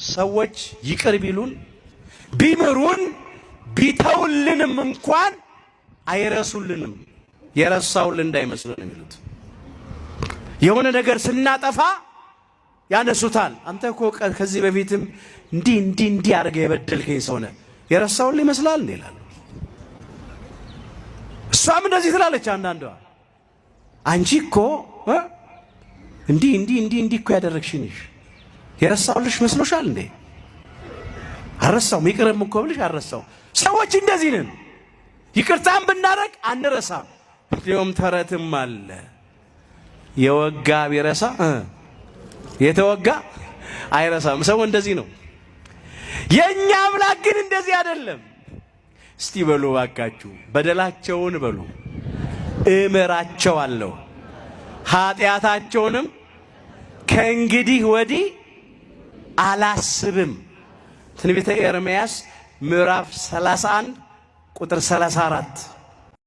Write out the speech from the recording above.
ሰዎች ይቅር ቢሉን ቢምሩን ቢተውልንም እንኳን አይረሱልንም። የረሳውልን እንዳይመስልን የሚሉት የሆነ ነገር ስናጠፋ ያነሱታል። አንተ እኮ ከዚህ በፊትም እንዲህ አድርገህ የበደልከኝ ሰው ነህ፣ የረሳውልን ይመስላል እንዴ ይላሉ። እሷም እንደዚህ ትላለች። አንዳንዷ አንቺ እኮ እንዲህ እኮ ያደረግሽኝ ነሽ፣ የረሳውልሽ መስሎሻል እንዴ? አረሳውም ይቅርም እኮ ብልሽ አረሳው። ሰዎች እንደዚህ ነን። ይቅርታም ብናረግ አንረሳም። እንዲሁም ተረትም አለ፣ የወጋ ቢረሳ የተወጋ አይረሳም። ሰው እንደዚህ ነው። የኛ አምላክ ግን እንደዚህ አይደለም። እስቲ በሉ ባካችሁ፣ በደላቸውን በሉ እምራቸዋለሁ፣ ኃጢአታቸውንም ከእንግዲህ ወዲህ አላስብም። ትንቢተ ኤርምያስ ምዕራፍ 31 ቁጥር 34